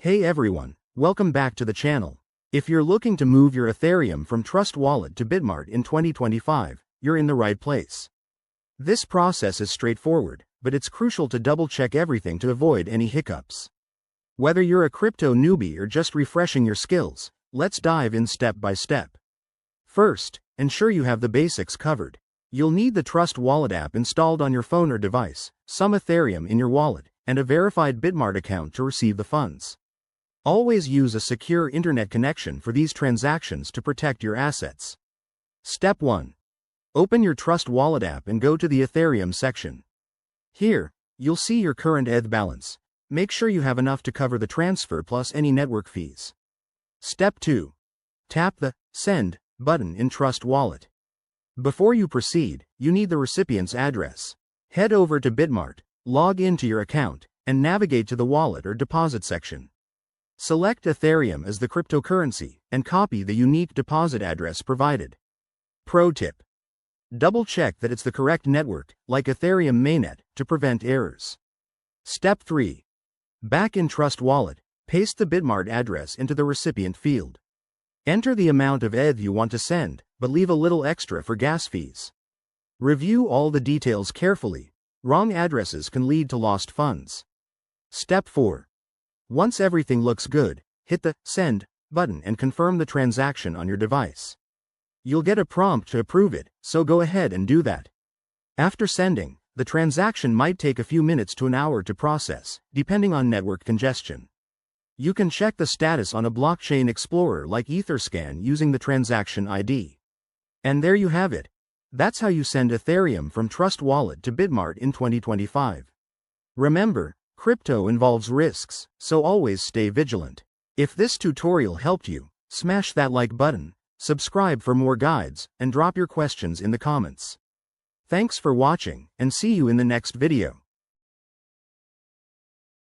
Hey everyone, welcome back to the channel. If you're looking to move your Ethereum from Trust Wallet to Bitmart in 2025, you're in the right place. This process is straightforward, but it's crucial to double-check everything to avoid any hiccups. Whether you're a crypto newbie or just refreshing your skills, let's dive in step by step. First, ensure you have the basics covered. You'll need the Trust Wallet app installed on your phone or device, some Ethereum in your wallet, and a verified Bitmart account to receive the funds. Always use a secure internet connection for these transactions to protect your assets. Step 1. Open your Trust Wallet app and go to the Ethereum section. Here, you'll see your current ETH balance. Make sure you have enough to cover the transfer plus any network fees. Step 2. Tap the Send button in Trust Wallet. Before you proceed, you need the recipient's address. Head over to Bitmart, log into your account, and navigate to the wallet or deposit section. Select Ethereum as the cryptocurrency, and copy the unique deposit address provided. Pro tip: double-check that it's the correct network, like Ethereum mainnet, to prevent errors. Step 3. Back in Trust Wallet, paste the Bitmart address into the recipient field. Enter the amount of ETH you want to send, but leave a little extra for gas fees. Review all the details carefully. Wrong addresses can lead to lost funds. Step 4. Once everything looks good, hit the Send button and confirm the transaction on your device. You'll get a prompt to approve it, so go ahead and do that. After sending, the transaction might take a few minutes to an hour to process, depending on network congestion. You can check the status on a blockchain explorer like Etherscan using the transaction ID. And there you have it. That's how you send Ethereum from Trust Wallet to Bitmart in 2025. Remember, crypto involves risks, so always stay vigilant. If this tutorial helped you, smash that like button, subscribe for more guides, and drop your questions in the comments. Thanks for watching, and see you in the next video.